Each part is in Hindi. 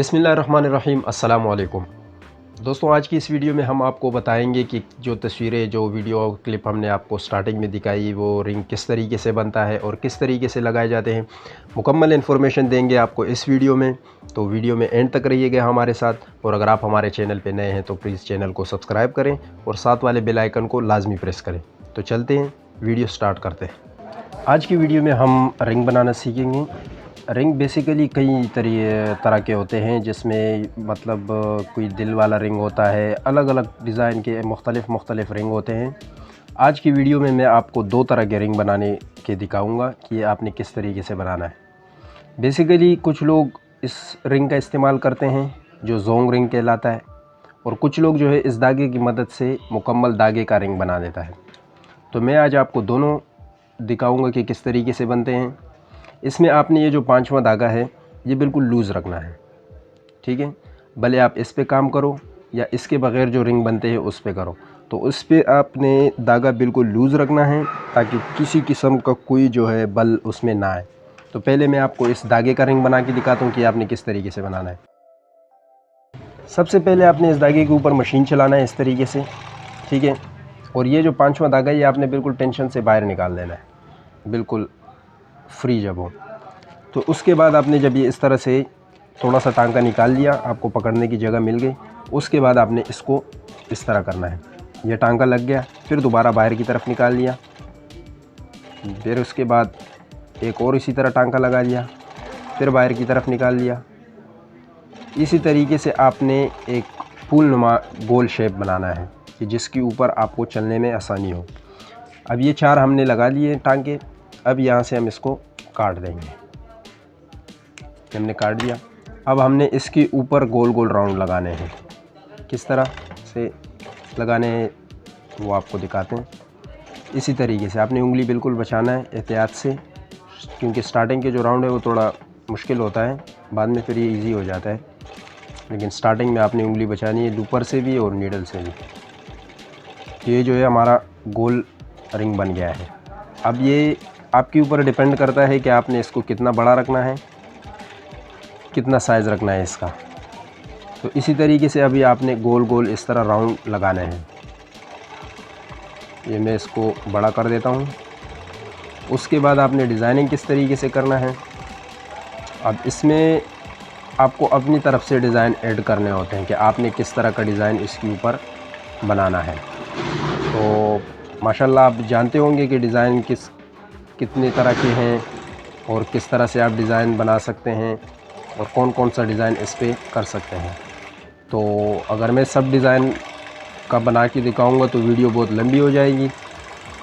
बिस्मिल्लाहिर्रहमानिर्रहीम अस्सलाम वालेकुम दोस्तों, आज की इस वीडियो में हम आपको बताएंगे कि जो तस्वीरें जो वीडियो क्लिप हमने आपको स्टार्टिंग में दिखाई वो रिंग किस तरीके से बनता है और किस तरीके से लगाए जाते हैं। मुकम्मल इन्फॉर्मेशन देंगे आपको इस वीडियो में, तो वीडियो में एंड तक रहिएगा हमारे साथ। और अगर आप हमारे चैनल पे नए हैं तो प्लीज़ चैनल को सब्सक्राइब करें और साथ वाले बेल आइकन को लाजमी प्रेस करें। तो चलते हैं, वीडियो स्टार्ट करते हैं। आज की वीडियो में हम रिंग बनाना सीखेंगे। रिंग बेसिकली कई तरह के होते हैं, जिसमें मतलब कोई दिल वाला रिंग होता है, अलग अलग डिज़ाइन के मुख्तलिफ़ रिंग होते हैं। आज की वीडियो में मैं आपको दो तरह के रिंग बनाने के दिखाऊंगा कि ये आपने किस तरीके से बनाना है। बेसिकली कुछ लोग इस रिंग का इस्तेमाल करते हैं जो जोंग रिंग कहलाता है, और कुछ लोग जो है इस धागे की मदद से मुकम्मल धागे का रिंग बना देता है। तो मैं आज आपको दोनों दिखाऊंगा कि किस तरीके से बनते हैं। इसमें आपने ये जो पांचवा धागा है ये बिल्कुल लूज़ रखना है, ठीक है। भले आप इस पे काम करो या इसके बग़ैर जो रिंग बनते हैं उस पे करो, तो उस पे आपने धागा बिल्कुल लूज़ रखना है ताकि किसी किस्म का कोई जो है बल उसमें ना आए। तो पहले मैं आपको इस धागे का रिंग बना के दिखाता हूँ कि आपने किस तरीके से बनाना है। सबसे पहले आपने इस धागे के ऊपर मशीन चलाना है इस तरीके से, ठीक है। और ये जो पांचवा धागा ये आपने बिल्कुल टेंशन से बाहर निकाल देना है, बिल्कुल फ्री जब हो। तो उसके बाद आपने जब ये इस तरह से थोड़ा सा टांका निकाल लिया, आपको पकड़ने की जगह मिल गई, उसके बाद आपने इसको इस तरह करना है। ये टांका लग गया, फिर दोबारा बाहर की तरफ निकाल लिया, फिर उसके बाद एक और इसी तरह टांका लगा लिया, फिर बाहर की तरफ निकाल लिया। इसी तरीके से आपने एक फूल नुमा गोल शेप बनाना है कि जिसके ऊपर आपको चलने में आसानी हो। अब ये चार हमने लगा लिए टांके। अब यहाँ से हम इसको काट देंगे। हमने काट दिया। अब हमने इसके ऊपर गोल गोल राउंड लगाने हैं। किस तरह से लगाने हैं वो आपको दिखाते हैं। इसी तरीके से आपने उंगली बिल्कुल बचाना है एहतियात से, क्योंकि स्टार्टिंग के जो राउंड है वो थोड़ा मुश्किल होता है, बाद में फिर ये इजी हो जाता है, लेकिन स्टार्टिंग में आपने उंगली बचानी है लूपर से भी और नीडल से भी। ये जो है हमारा गोल रिंग बन गया है। अब ये आपके ऊपर डिपेंड करता है कि आपने इसको कितना बड़ा रखना है, कितना साइज़ रखना है इसका। तो इसी तरीके से अभी आपने गोल गोल इस तरह राउंड लगाने हैं। ये मैं इसको बड़ा कर देता हूँ। उसके बाद आपने डिज़ाइनिंग किस तरीके से करना है। अब इसमें आपको अपनी तरफ से डिज़ाइन ऐड करने होते हैं कि आपने किस तरह का डिज़ाइन इसके ऊपर बनाना है। तो माशाल्लाह आप जानते होंगे कि डिज़ाइन कितने तरह के हैं और किस तरह से आप डिज़ाइन बना सकते हैं और कौन कौन सा डिज़ाइन इस पे कर सकते हैं। तो अगर मैं सब डिज़ाइन का बना के दिखाऊंगा तो वीडियो बहुत लंबी हो जाएगी,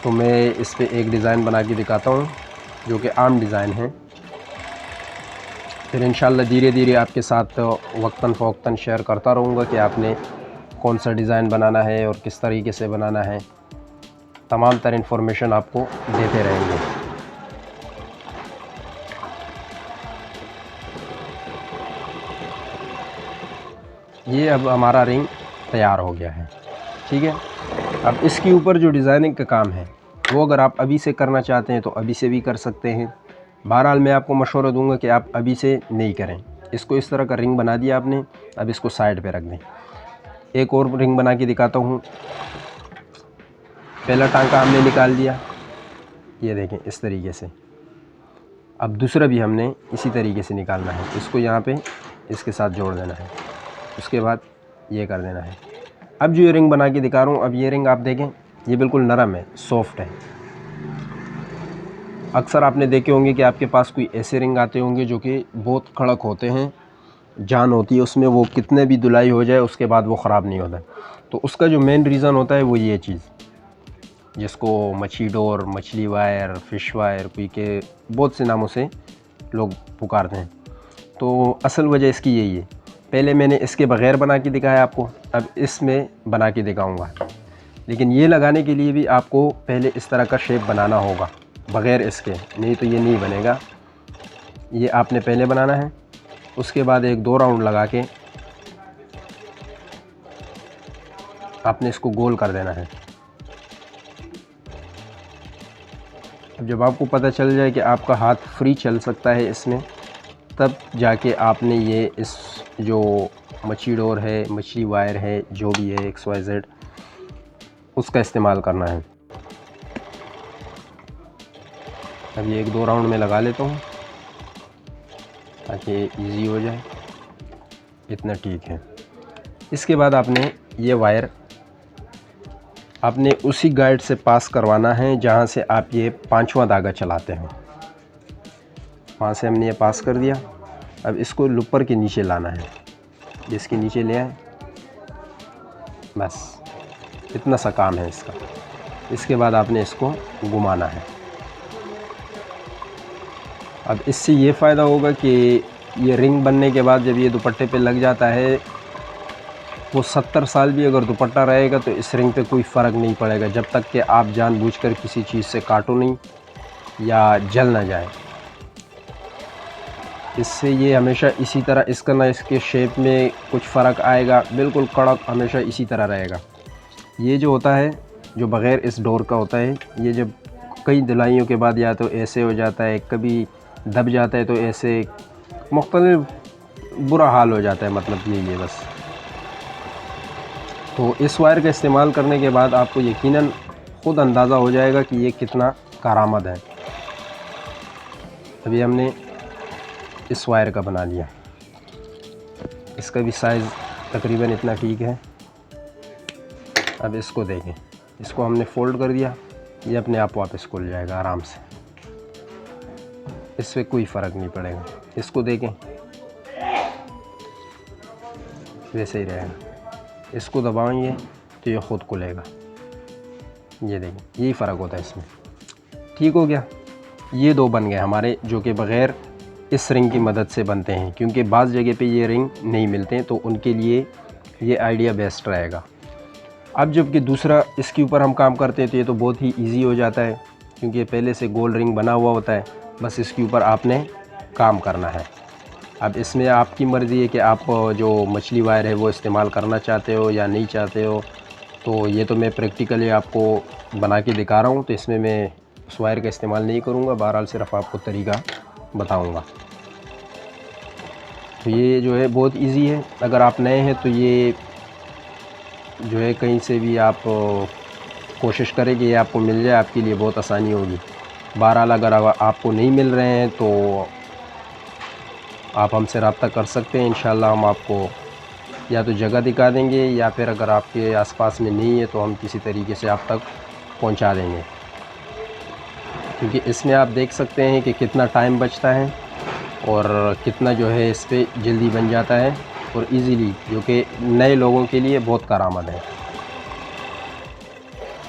तो मैं इस पे एक डिज़ाइन बना के दिखाता हूँ जो कि आम डिज़ाइन है। फिर इंशाल्लाह धीरे धीरे आपके साथ वक्तन फ़वक्तन शेयर करता रहूँगा कि आपने कौन सा डिज़ाइन बनाना है और किस तरीके से बनाना है। तमाम तरह इन्फॉर्मेशन आपको देते रहेंगे। ये अब हमारा रिंग तैयार हो गया है, ठीक है। अब इसके ऊपर जो डिज़ाइनिंग का काम है वो अगर आप अभी से करना चाहते हैं तो अभी से भी कर सकते हैं। बहरहाल मैं आपको मशवरा दूंगा कि आप अभी से नहीं करें। इसको इस तरह का रिंग बना दिया आपने, अब इसको साइड पे रख दें। एक और रिंग बना के दिखाता हूँ। पहला टांका हमने निकाल दिया, ये देखें इस तरीके से। अब दूसरा भी हमने इसी तरीके से निकालना है। इसको यहाँ पे इसके साथ जोड़ देना है, उसके बाद ये कर देना है। अब जो ये रिंग बना के दिखा रहा हूँ, अब ये रिंग आप देखें ये बिल्कुल नरम है, सॉफ्ट है। अक्सर आपने देखे होंगे कि आपके पास कोई ऐसे रिंग आते होंगे जो कि बहुत कड़क होते हैं, जान होती है उसमें, वो कितने भी धुलाई हो जाए उसके बाद वो ख़राब नहीं होता। तो उसका जो मेन रीज़न होता है वो ये चीज़, जिसको मच्छी डोर, मछली वायर, फ़िश वायर, कोई के बहुत से नामों से लोग पुकारते हैं। तो असल वजह इसकी यही है। पहले मैंने इसके बग़ैर बना के दिखाया आपको, अब इसमें बना के दिखाऊंगा। लेकिन ये लगाने के लिए भी आपको पहले इस तरह का शेप बनाना होगा बग़ैर इसके, नहीं तो ये नहीं बनेगा। ये आपने पहले बनाना है, उसके बाद एक दो राउंड लगा के आपने इसको गोल कर देना है। अब जब आपको पता चल जाए कि आपका हाथ फ्री चल सकता है इसमें, तब जाके आपने ये इस जो मच्छी डोर है, मछली वायर है, जो भी है XYZ, उसका इस्तेमाल करना है। अब ये 1-2 राउंड में लगा लेता हूँ ताकि इजी हो जाए। इतना ठीक है। इसके बाद आपने ये वायर आपने उसी गाइड से पास करवाना है जहाँ से आप ये 5वां धागा चलाते हैं। वहाँ से हमने ये पास कर दिया। अब इसको लुपर के नीचे लाना है, इसके नीचे ले आए, बस इतना सा काम है इसका। इसके बाद आपने इसको घुमाना है। अब इससे ये फ़ायदा होगा कि ये रिंग बनने के बाद जब ये दुपट्टे पे लग जाता है, वो 70 साल भी अगर दुपट्टा रहेगा तो इस रिंग पे कोई फ़र्क नहीं पड़ेगा, जब तक कि आप जानबूझकर किसी चीज़ से काटो नहीं या जल ना जाए। इससे ये हमेशा इसी तरह, इसका ना इसके शेप में कुछ फ़र्क आएगा, बिल्कुल कड़क हमेशा इसी तरह रहेगा। ये जो होता है, जो बग़ैर इस डोर का होता है, ये जब कई धुलाइयों के बाद या तो ऐसे हो जाता है, कभी दब जाता है, तो ऐसे मुख्तलिफ बुरा हाल हो जाता है, मतलब ये बस। तो इस वायर का इस्तेमाल करने के बाद आपको यकीनन ख़ुद अंदाज़ा हो जाएगा कि ये कितना कारआमद है। अभी हमने इस वायर का बना लिया, इसका भी साइज़ तकरीबन इतना ठीक है। अब इसको देखें, इसको हमने फ़ोल्ड कर दिया, ये अपने आप वापस खुल जाएगा आराम से, इससे कोई फ़र्क नहीं पड़ेगा। इसको देखें, वैसे ही रहेगा। इसको दबाएंगे तो ये ख़ुद खुलेगा, ये देखें, यही फ़र्क होता है इसमें। ठीक हो गया। ये 2 बन गए हमारे, जो कि बग़ैर इस रिंग की मदद से बनते हैं, क्योंकि बाज़ जगह पे ये रिंग नहीं मिलते हैं, तो उनके लिए ये आइडिया बेस्ट रहेगा। अब जबकि दूसरा इसके ऊपर हम काम करते हैं तो ये तो बहुत ही इजी हो जाता है, क्योंकि पहले से गोल रिंग बना हुआ होता है, बस इसके ऊपर आपने काम करना है। अब इसमें आपकी मर्ज़ी है कि आप जो मछली वायर है वो इस्तेमाल करना चाहते हो या नहीं चाहते हो। तो ये तो मैं प्रैक्टिकली आपको बना के दिखा रहा हूँ, तो इसमें मैं उस वायर का इस्तेमाल नहीं करूँगा, बहरहाल सिर्फ आपको तरीका बताऊँगा। तो ये जो है बहुत इजी है। अगर आप नए हैं तो ये जो है कहीं से भी आप कोशिश करें कि ये आपको मिल जाए, आपके लिए बहुत आसानी होगी। बहरहाल अगर आपको नहीं मिल रहे हैं तो आप हमसे रब्ता कर सकते हैं। इंशाल्लाह हम आपको या तो जगह दिखा देंगे, या फिर अगर आपके आसपास में नहीं है तो हम किसी तरीके से आप तक पहुंचा देंगे। क्योंकि इसमें आप देख सकते हैं कि कितना टाइम बचता है और कितना जो है इस पर जल्दी बन जाता है और इजीली, जो कि नए लोगों के लिए बहुत कारआमद है।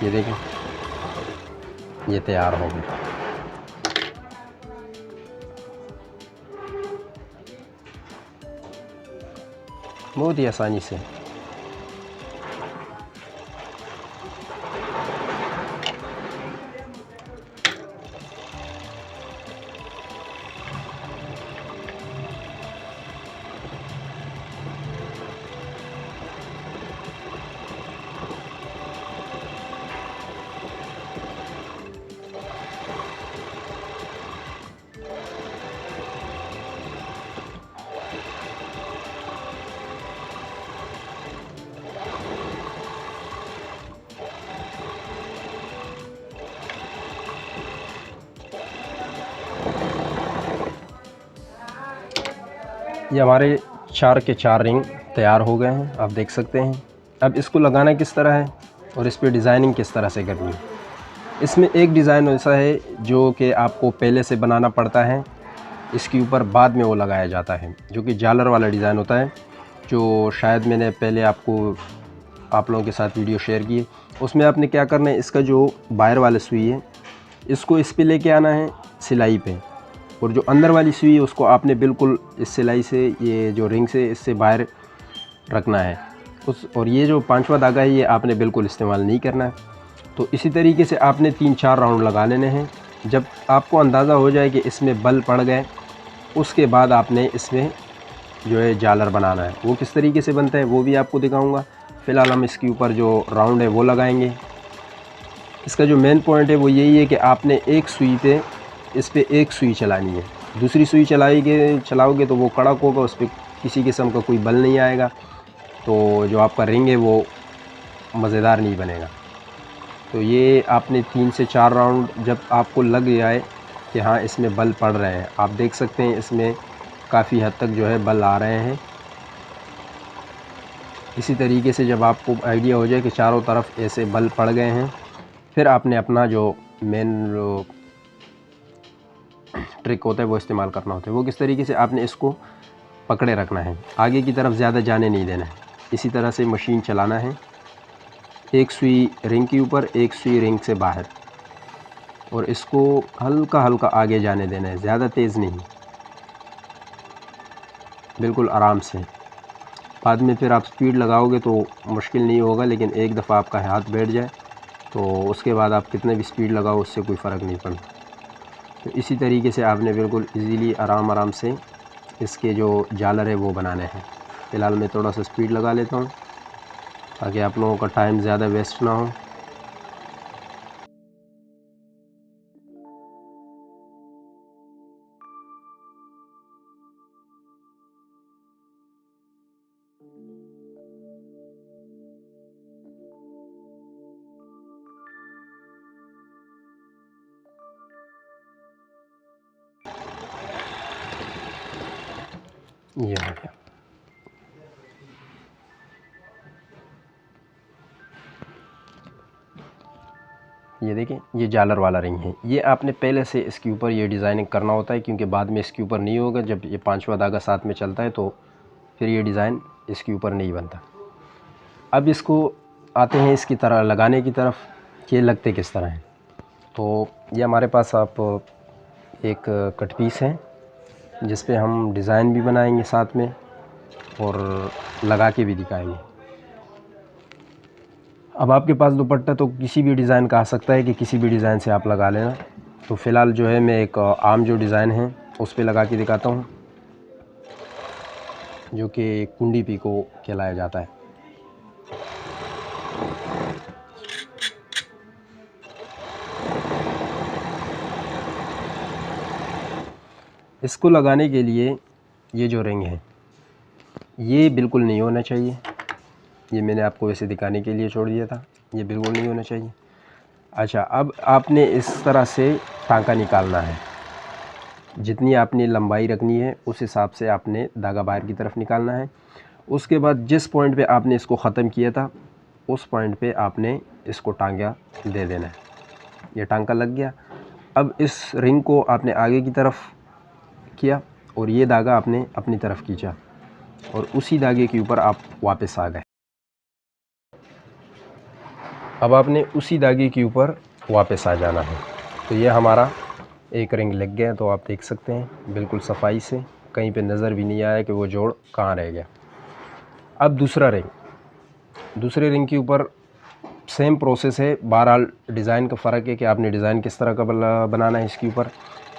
ये देखें, ये तैयार हो गया। बहुत ही आसानी से। ये हमारे 4 के 4 रिंग तैयार हो गए हैं, आप देख सकते हैं। अब इसको लगाना किस तरह है और इस पे डिज़ाइनिंग किस तरह से करनी है। इसमें एक डिज़ाइन ऐसा है जो कि आपको पहले से बनाना पड़ता है, इसके ऊपर बाद में वो लगाया जाता है, जो कि जालर वाला डिज़ाइन होता है, जो शायद मैंने पहले आप लोगों के साथ वीडियो शेयर की है। उसमें आपने क्या करना है, इसका जो बाहर वाला सुई है इसको इस पे लेके आना है सिलाई पे, और जो अंदर वाली सुई है उसको आपने बिल्कुल इस सिलाई से, ये जो रिंग से, इससे बाहर रखना है और ये जो 5वां धागा है ये आपने बिल्कुल इस्तेमाल नहीं करना है। तो इसी तरीके से आपने 3-4 राउंड लगा लेने हैं। जब आपको अंदाज़ा हो जाए कि इसमें बल पड़ गए, उसके बाद आपने इसमें जो है जालर बनाना है। वो किस तरीके से बनता है वो भी आपको दिखाऊंगा। फ़िलहाल हम इसके ऊपर जो राउंड है वो लगाएंगे। इसका जो मेन पॉइंट है वो यही है कि आपने एक सुई पे, इस पे एक सुई चलानी है। दूसरी सुई चलाओगे तो वो कड़क होगा, उस पर किसी किस्म का कोई बल नहीं आएगा, तो जो आपका रिंग है वो मज़ेदार नहीं बनेगा। तो ये आपने 3 से 4 राउंड जब आपको लग जाए कि हाँ इसमें बल पड़ रहे हैं, आप देख सकते हैं इसमें काफ़ी हद तक जो है बल आ रहे हैं। इसी तरीके से जब आपको आइडिया हो जाए कि चारों तरफ ऐसे बल पड़ गए हैं, फिर आपने अपना जो मेन ट्रिक होता है वो इस्तेमाल करना होता है। वो किस तरीके से आपने इसको पकड़े रखना है, आगे की तरफ ज़्यादा जाने नहीं देना है। इसी तरह से मशीन चलाना है, एक सुई रिंग के ऊपर, एक सुई रिंग से बाहर, और इसको हल्का हल्का आगे जाने देना है, ज़्यादा तेज़ नहीं, बिल्कुल आराम से। बाद में फिर आप स्पीड लगाओगे तो मुश्किल नहीं होगा, लेकिन एक दफ़ा आपका हाथ बैठ जाए तो उसके बाद आप कितने भी स्पीड लगाओ उससे कोई फ़र्क नहीं पड़ता। तो इसी तरीके से आपने बिल्कुल इजीली आराम से इसके जो जालर है वो बनाने हैं। फ़िलहाल मैं थोड़ा सा स्पीड लगा लेता हूँ ताकि आप लोगों का टाइम ज़्यादा वेस्ट ना हो। ये हो गया। ये देखें, ये जालर वाला रिंग है। ये आपने पहले से इसके ऊपर ये डिज़ाइनिंग करना होता है, क्योंकि बाद में इसके ऊपर नहीं होगा। जब ये 5वां धागा साथ में चलता है तो फिर ये डिज़ाइन इसके ऊपर नहीं बनता। अब इसको आते हैं इसकी तरह लगाने की तरफ, ये लगते किस तरह हैं। तो ये हमारे पास आप एक कट पीस है जिस पे हम डिज़ाइन भी बनाएंगे साथ में और लगा के भी दिखाएंगे। अब आपके पास दुपट्टा तो किसी भी डिज़ाइन का आ सकता है कि किसी भी डिज़ाइन से आप लगा लेना। तो फ़िलहाल जो है मैं एक आम जो डिज़ाइन है उस पे लगा के दिखाता हूँ, जो कि कुंडी पीको कहलाया जाता है। इसको लगाने के लिए ये जो रिंग है ये बिल्कुल नहीं होना चाहिए, ये मैंने आपको वैसे दिखाने के लिए छोड़ दिया था, ये बिल्कुल नहीं होना चाहिए। अच्छा, अब आपने इस तरह से टांका निकालना है, जितनी आपने लंबाई रखनी है उस हिसाब से आपने धागा बाहर की तरफ निकालना है। उसके बाद जिस पॉइंट पे आपने इसको ख़त्म किया था उस पॉइंट पे आपने इसको टांगा दे देना है। ये टांका लग गया। अब इस रिंग को आपने आगे की तरफ किया और ये धागा आपने अपनी तरफ खींचा और उसी धागे के ऊपर आप वापस आ गए। अब आपने उसी धागे के ऊपर वापस आ जाना है। तो ये हमारा एक रिंग लग गया, तो आप देख सकते हैं बिल्कुल सफाई से, कहीं पे नज़र भी नहीं आया कि वो जोड़ कहाँ रह गया। अब दूसरे रिंग के ऊपर सेम प्रोसेस है। बहरहाल डिज़ाइन का फ़र्क है कि आपने डिज़ाइन किस तरह का बनाना है इसके ऊपर।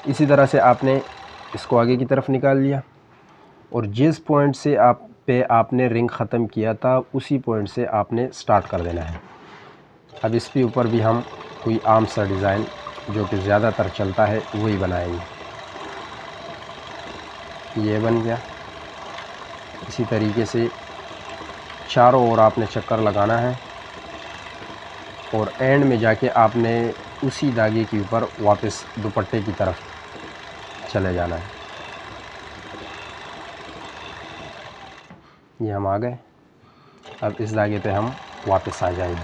इसी तरह से आपने इसको आगे की तरफ निकाल लिया और जिस पॉइंट से आपने रिंग ख़त्म किया था उसी पॉइंट से आपने स्टार्ट कर देना है। अब इसके ऊपर भी हम कोई आम सा डिज़ाइन जो कि ज़्यादातर चलता है वही बनाएंगे। ये बन गया। इसी तरीके से चारों ओर आपने चक्कर लगाना है और एंड में जाके आपने उसी धागे के ऊपर वापस दुपट्टे की तरफ चले जाना है। ये हम आ गए। अब इस धागे पे हम वापस आ जाएंगे।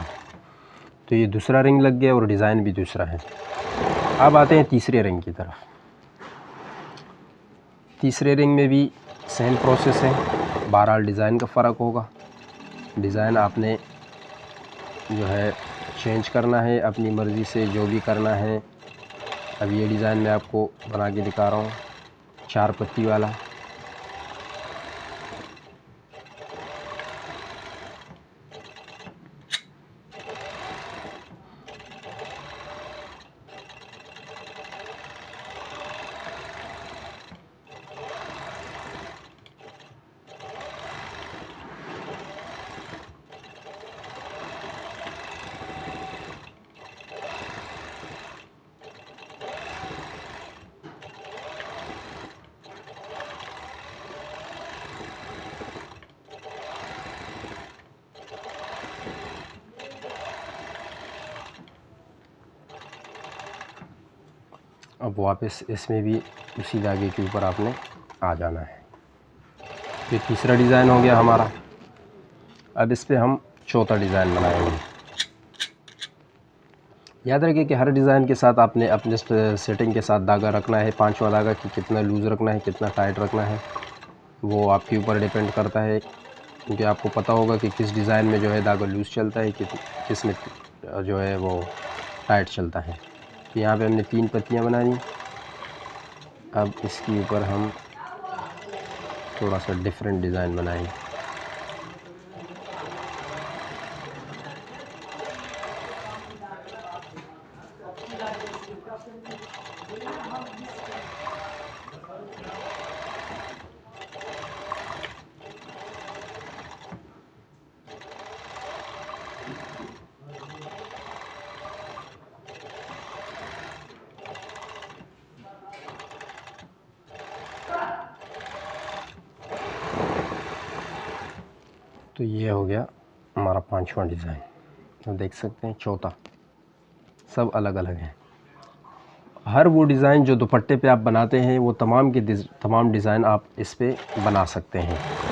तो ये दूसरा रिंग लग गया और डिज़ाइन भी दूसरा है। अब आते हैं तीसरे रिंग की तरफ। तीसरे रिंग में भी सेम प्रोसेस है। बहरहाल डिज़ाइन का फ़र्क होगा। डिज़ाइन आपने जो है चेंज करना है अपनी मर्ज़ी से, जो भी करना है। अब ये डिज़ाइन मैं आपको बना के दिखा रहा हूँ, 4 पत्ती वाला। अब वापस इसमें भी उसी धागे के ऊपर आपने आ जाना है। ये तीसरा डिज़ाइन हो गया हमारा। अब इस पे हम चौथा डिज़ाइन बनाएंगे। याद रखिए कि हर डिज़ाइन के साथ आपने अपने सेटिंग के साथ धागा रखना है। पांचवा धागा कि कितना लूज़ रखना है, कितना टाइट रखना है, वो आपके ऊपर डिपेंड करता है, क्योंकि आपको पता होगा कि किस डिज़ाइन में जो है धागा लूज़ चलता है, किस में जो है वो टाइट चलता है। तो यहाँ पे हमने 3 पत्तियाँ बनाई। अब इसके ऊपर हम थोड़ा सा डिफरेंट डिज़ाइन बनाएंगे। तो ये हो गया हमारा पांचवा डिज़ाइन। तो देख सकते हैं चौथा, सब अलग अलग हैं। हर वो डिज़ाइन जो दुपट्टे पे आप बनाते हैं वो तमाम के तमाम डिज़ाइन आप इस पे बना सकते हैं।